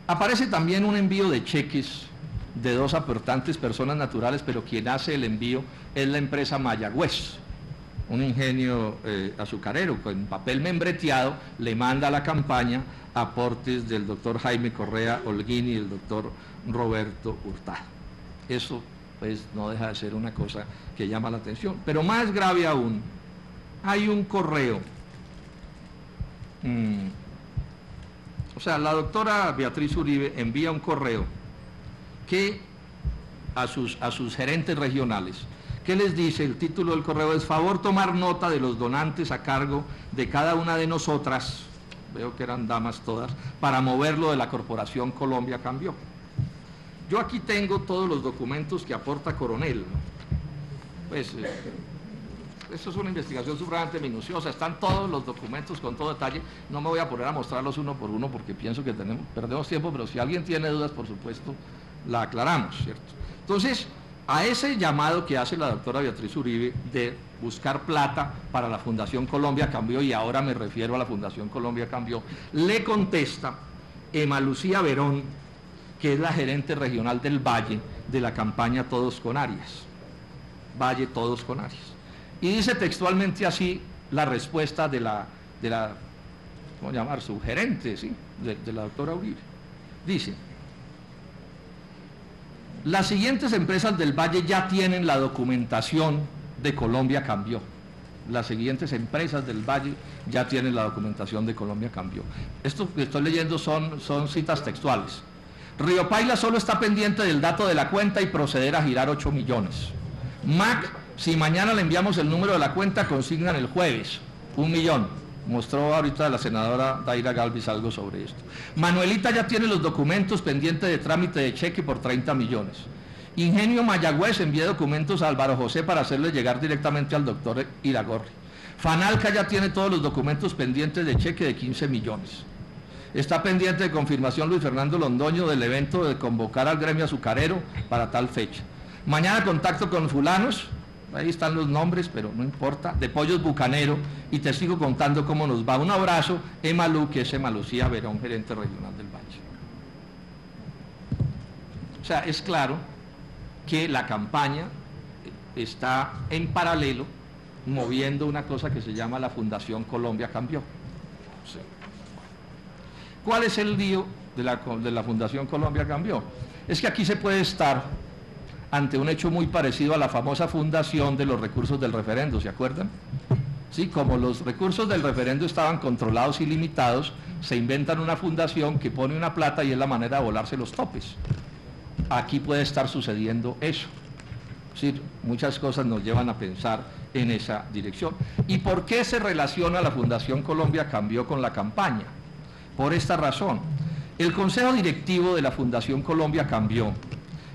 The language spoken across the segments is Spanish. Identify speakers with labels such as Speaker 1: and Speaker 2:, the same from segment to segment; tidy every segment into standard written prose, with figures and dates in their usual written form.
Speaker 1: Aparece también un envío de cheques de 2 aportantes personas naturales, pero quien hace el envío es la empresa Mayagüez, un ingenio azucarero, con papel membreteado, le manda a la campaña aportes del doctor Jaime Correa Holguín y del doctor Roberto Hurtado. Eso pues no deja de ser una cosa que llama la atención. Pero más grave aún, hay un correo, o sea, la doctora Beatriz Uribe envía un correo que a sus gerentes regionales, ¿qué les dice? El título del correo es: favor tomar nota de los donantes a cargo de cada una de nosotras, veo que eran damas todas, para moverlo de la Corporación Colombia Cambió. Yo aquí tengo todos los documentos que aporta Coronel, ¿no? Pues esto es una investigación supremamente minuciosa, están todos los documentos con todo detalle, no me voy a poner a mostrarlos uno por uno porque pienso que perdemos tiempo, pero si alguien tiene dudas, por supuesto, la aclaramos, ¿cierto? Entonces, a ese llamado que hace la doctora Beatriz Uribe de buscar plata para la Fundación Colombia Cambió, y ahora me refiero a la Fundación Colombia Cambió, le contesta Emma Lucía Verón, que es la gerente regional del Valle de la campaña Todos con Arias, Valle Todos con Arias, y dice textualmente así la respuesta de la ¿cómo llamar? Su gerente, ¿sí? de la doctora Uribe. Dice: las siguientes empresas del Valle ya tienen la documentación de Colombia Cambió. Las siguientes empresas del Valle ya tienen la documentación de Colombia Cambió. Esto que estoy leyendo son citas textuales. Río Paila solo está pendiente del dato de la cuenta y proceder a girar 8 millones. MAC, si mañana le enviamos el número de la cuenta, consignan el jueves 1 millón. Mostró ahorita la senadora Daira Galvis algo sobre esto. Manuelita ya tiene los documentos pendientes de trámite de cheque por 30 millones. Ingenio Mayagüez envía documentos a Álvaro José para hacerle llegar directamente al doctor Iragorri. Fanalca ya tiene todos los documentos pendientes de cheque de 15 millones. Está pendiente de confirmación Luis Fernando Londoño del evento de convocar al gremio azucarero para tal fecha. Mañana contacto con fulanos, ahí están los nombres, pero no importa, de Pollos Bucanero, y te sigo contando cómo nos va. Un abrazo, Emma Lu, que es Emma Lucía Verón, gerente regional del Valle. O sea, es claro que la campaña está en paralelo moviendo una cosa que se llama la Fundación Colombia Cambió. Sí. ¿Cuál es el lío de la Fundación Colombia Cambió? Es que aquí se puede estar ante un hecho muy parecido a la famosa fundación de los recursos del referendo, ¿se acuerdan? Sí, como los recursos del referendo estaban controlados y limitados, se inventan una fundación que pone una plata y es la manera de volarse los topes. Aquí puede estar sucediendo eso. Sí, muchas cosas nos llevan a pensar en esa dirección. ¿Y por qué se relaciona la Fundación Colombia Cambió con la campaña? Por esta razón: el Consejo Directivo de la Fundación Colombia Cambió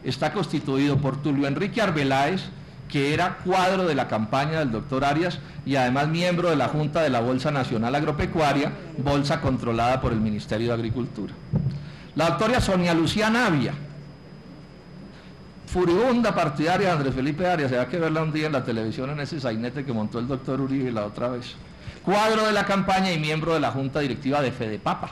Speaker 1: está constituido por Tulio Enrique Arbeláez, que era cuadro de la campaña del doctor Arias y además miembro de la Junta de la Bolsa Nacional Agropecuaria, bolsa controlada por el Ministerio de Agricultura. La doctora Sonia Lucía Navia, furibunda partidaria de Andrés Felipe Arias, se va a que verla un día en la televisión en ese sainete que montó el doctor Uribe la otra vez. Cuadro de la campaña y miembro de la Junta Directiva de Fedepapa,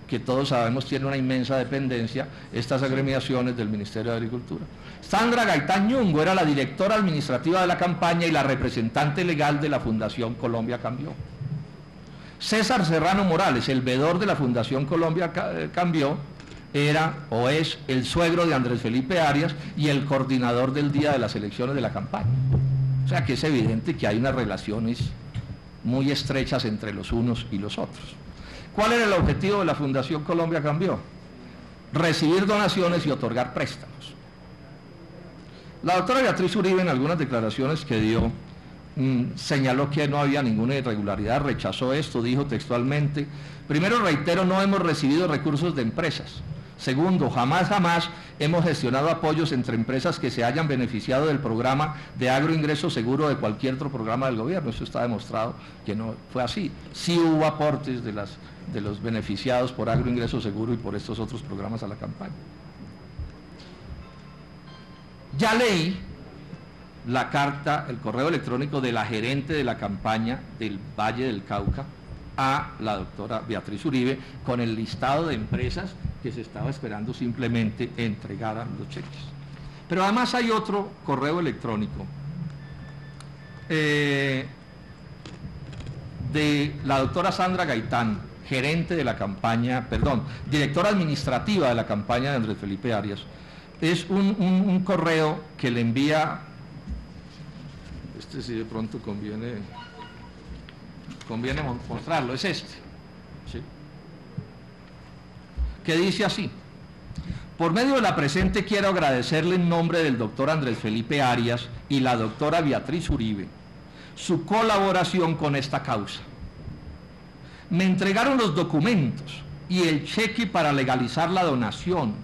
Speaker 1: que todos sabemos tiene una inmensa dependencia, estas agremiaciones del Ministerio de Agricultura. Sandra Gaitán Ñungo era la directora administrativa de la campaña y la representante legal de la Fundación Colombia Cambió. César Serrano Morales, el veedor de la Fundación Colombia Cambió, era o es el suegro de Andrés Felipe Arias y el coordinador del día de las elecciones de la campaña. O sea que es evidente que hay unas relaciones muy estrechas entre los unos y los otros. ¿Cuál era el objetivo de la Fundación Colombia Cambió? Recibir donaciones y otorgar préstamos. La doctora Beatriz Uribe, en algunas declaraciones que dio, señaló que no había ninguna irregularidad, rechazó esto, dijo textualmente: primero reitero, no hemos recibido recursos de empresas. Segundo, jamás hemos gestionado apoyos entre empresas que se hayan beneficiado del programa de agroingreso seguro de cualquier otro programa del gobierno. Eso está demostrado que no fue así. Sí hubo aportes de los beneficiados por agroingreso seguro y por estos otros programas a la campaña. Ya leí la carta, el correo electrónico de la gerente de la campaña del Valle del Cauca a la doctora Beatriz Uribe con el listado de empresas que se estaba esperando simplemente entregaran los cheques. Pero además hay otro correo electrónico de la doctora Sandra Gaitán, gerente de la campaña, directora administrativa de la campaña de Andrés Felipe Arias. Es un correo que le envía, este sí de pronto conviene mostrarlo, es este, ¿sí? Que dice así: por medio de la presente quiero agradecerle en nombre del doctor Andrés Felipe Arias y la doctora Beatriz Uribe su colaboración con esta causa. Me entregaron los documentos y el cheque para legalizar la donación,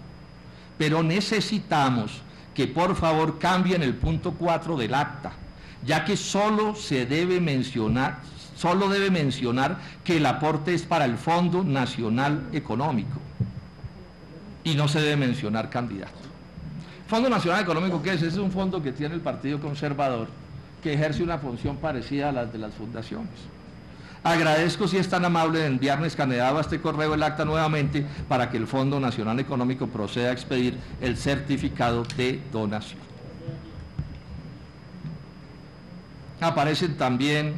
Speaker 1: pero necesitamos que por favor cambien el punto 4 del acta, ya que solo debe mencionar que el aporte es para el Fondo Nacional Económico y no se debe mencionar candidato. Fondo Nacional Económico, ¿qué es? Es un fondo que tiene el Partido Conservador, que ejerce una función parecida a las de las fundaciones. Agradezco si es tan amable de enviarme escaneado a este correo el acta nuevamente para que el Fondo Nacional Económico proceda a expedir el certificado de donación. Aparecen también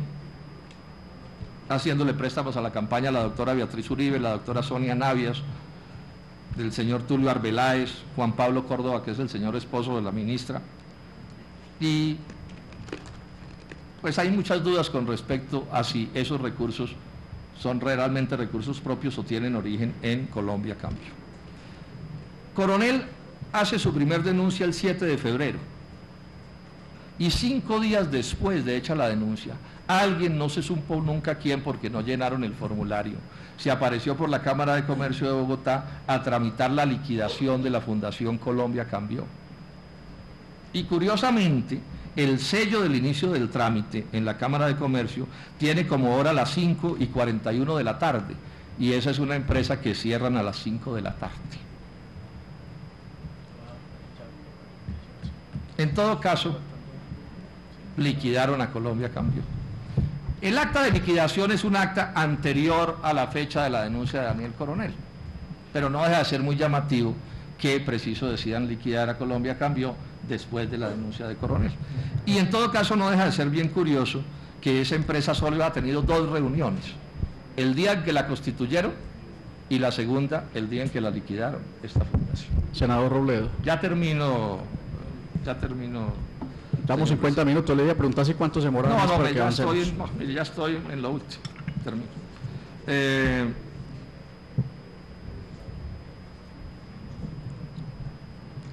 Speaker 1: haciéndole préstamos a la campaña la doctora Beatriz Uribe, la doctora Sonia Navias, del señor Tulio Arbeláez, Juan Pablo Córdoba, que es el señor esposo de la ministra, y pues hay muchas dudas con respecto a si esos recursos son realmente recursos propios o tienen origen en Colombia Cambio. Coronel hace su primer denuncia el 7 de febrero y 5 días después de hecha la denuncia, alguien, no se supo nunca quién porque no llenaron el formulario, se apareció por la Cámara de Comercio de Bogotá a tramitar la liquidación de la Fundación Colombia Cambió. Y curiosamente, el sello del inicio del trámite en la Cámara de Comercio tiene como hora las 5:41 de la tarde, y esa es una empresa que cierran a las 5 de la tarde. En todo caso, liquidaron a Colombia Cambió. El acta de liquidación es un acta anterior a la fecha de la denuncia de Daniel Coronel, pero no deja de ser muy llamativo que preciso decidan liquidar a Colombia Cambió después de la denuncia de Coronel. Y en todo caso no deja de ser bien curioso que esa empresa solo ha tenido 2 reuniones, el día en que la constituyeron y la segunda el día en que la liquidaron, esta fundación.
Speaker 2: Senador Robledo.
Speaker 1: Ya termino.
Speaker 2: Damos 50 minutos, le voy a preguntar si cuánto se demora.
Speaker 1: Ya estoy en lo último. Termino.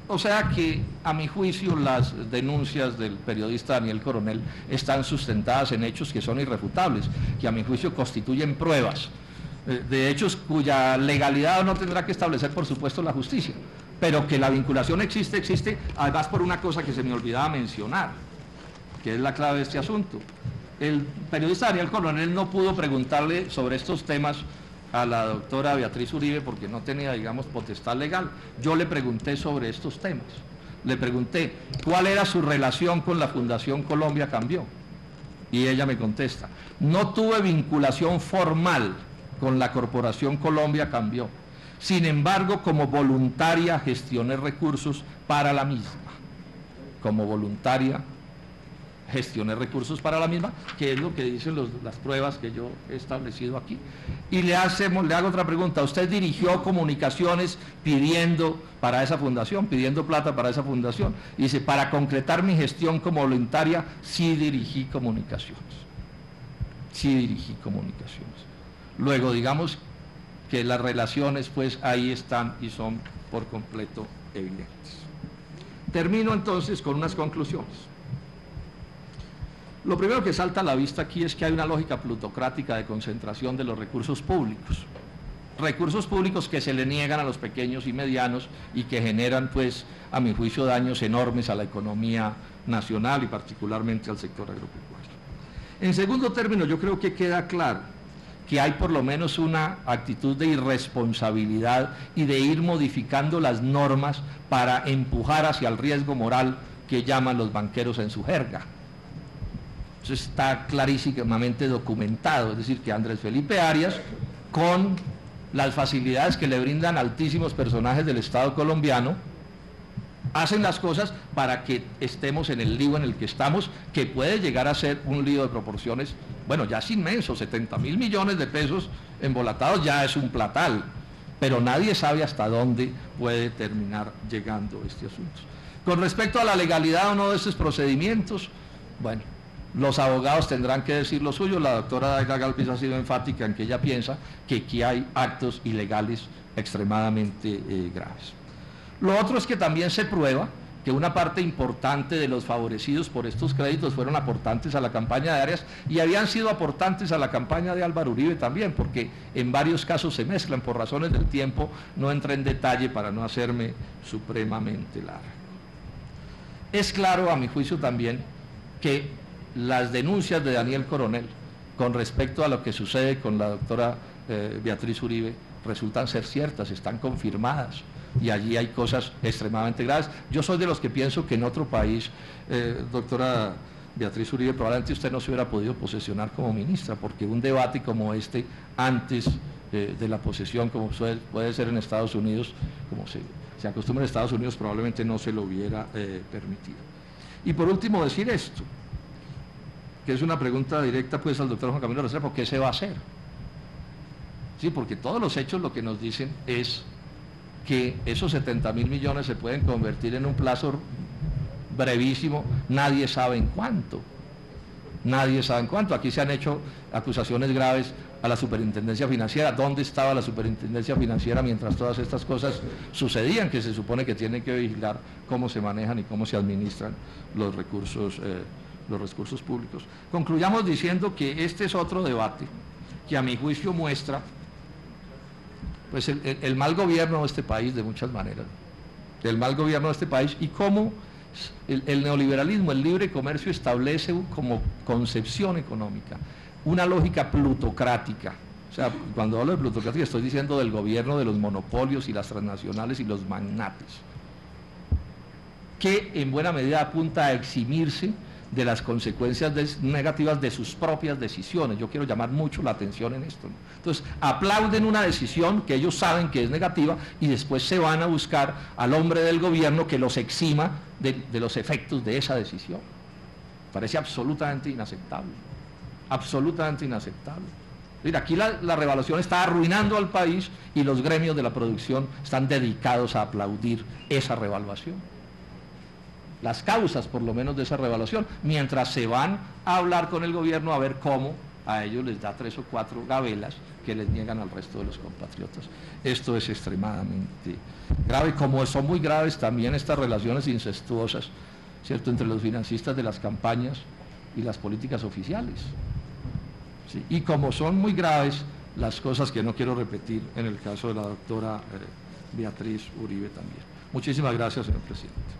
Speaker 1: O sea que, a mi juicio, las denuncias del periodista Daniel Coronel están sustentadas en hechos que son irrefutables, que a mi juicio constituyen pruebas de hechos cuya legalidad no tendrá que establecer, por supuesto, la justicia, pero que la vinculación existe, además por una cosa que se me olvidaba mencionar, que es la clave de este asunto. El periodista Daniel Coronel no pudo preguntarle sobre estos temas a la doctora Beatriz Uribe porque no tenía, digamos, potestad legal. Yo le pregunté sobre estos temas. Le pregunté cuál era su relación con la Fundación Colombia Cambió. Y ella me contesta: no tuve vinculación formal con la Corporación Colombia Cambió. Sin embargo, como voluntaria gestioné recursos para la misma. Como voluntaria gestioné recursos para la misma, que es lo que dicen las pruebas que yo he establecido aquí. Y le hago otra pregunta: ¿usted dirigió comunicaciones pidiendo para esa fundación, pidiendo plata para esa fundación? Y dice: para concretar mi gestión como voluntaria, sí dirigí comunicaciones. Sí dirigí comunicaciones. Luego, digamos que las relaciones, pues, ahí están y son por completo evidentes. Termino entonces con unas conclusiones. Lo primero que salta a la vista aquí es que hay una lógica plutocrática de concentración de los recursos públicos que se le niegan a los pequeños y medianos y que generan, pues, a mi juicio, daños enormes a la economía nacional y particularmente al sector agropecuario. En segundo término, yo creo que queda claro que hay por lo menos una actitud de irresponsabilidad y de ir modificando las normas para empujar hacia el riesgo moral que llaman los banqueros en su jerga. Eso está clarísimamente documentado, es decir, que Andrés Felipe Arias, con las facilidades que le brindan altísimos personajes del Estado colombiano, hacen las cosas para que estemos en el lío en el que estamos, que puede llegar a ser un lío de proporciones, bueno, ya es inmenso, 70.000 millones de pesos embolatados ya es un platal, pero nadie sabe hasta dónde puede terminar llegando este asunto. Con respecto a la legalidad o no de estos procedimientos, bueno, los abogados tendrán que decir lo suyo. La doctora Daida Galvis ha sido enfática en que ella piensa que aquí hay actos ilegales extremadamente graves. Lo otro es que también se prueba que una parte importante de los favorecidos por estos créditos fueron aportantes a la campaña de Arias y habían sido aportantes a la campaña de Álvaro Uribe también, porque en varios casos se mezclan. Por razones del tiempo no entré en detalle para no hacerme supremamente largo. Es claro, a mi juicio también, que las denuncias de Daniel Coronel con respecto a lo que sucede con la doctora Beatriz Uribe resultan ser ciertas, están confirmadas, y allí hay cosas extremadamente graves. Yo soy de los que pienso que en otro país, doctora Beatriz Uribe, probablemente usted no se hubiera podido posesionar como ministra, porque un debate como este antes de la posesión, como puede ser en Estados Unidos, como se acostumbra en Estados Unidos, probablemente no se lo hubiera permitido. Y por último decir esto, que es una pregunta directa pues al doctor Juan Camilo Restrepo: ¿qué se va a hacer? Sí, porque todos los hechos lo que nos dicen es que esos 70.000 millones se pueden convertir en un plazo brevísimo, nadie sabe en cuánto. Nadie sabe en cuánto. Aquí se han hecho acusaciones graves a la Superintendencia Financiera. ¿Dónde estaba la Superintendencia Financiera mientras todas estas cosas sucedían? Que se supone que tienen que vigilar cómo se manejan y cómo se administran los recursos públicos. Concluyamos diciendo que este es otro debate que a mi juicio muestra pues el mal gobierno de este país de muchas maneras, el mal gobierno de este país, y cómo el neoliberalismo, el libre comercio, establece como concepción económica una lógica plutocrática. O sea, cuando hablo de plutocrática estoy diciendo del gobierno de los monopolios y las transnacionales y los magnates, que en buena medida apunta a eximirse de las consecuencias negativas de sus propias decisiones. Yo quiero llamar mucho la atención en esto, ¿no? Entonces, aplauden una decisión que ellos saben que es negativa y después se van a buscar al hombre del gobierno que los exima de los efectos de esa decisión. Parece absolutamente inaceptable, absolutamente inaceptable. Mira, aquí la revaluación está arruinando al país y los gremios de la producción están dedicados a aplaudir esa revaluación, las causas por lo menos de esa revaluación, mientras se van a hablar con el gobierno a ver cómo a ellos les da 3 o 4 gabelas que les niegan al resto de los compatriotas. Esto es extremadamente grave, como son muy graves también estas relaciones incestuosas, ¿cierto?, entre los financistas de las campañas y las políticas oficiales, ¿sí? Y como son muy graves las cosas que no quiero repetir en el caso de la doctora Beatriz Uribe también. Muchísimas gracias, señor presidente.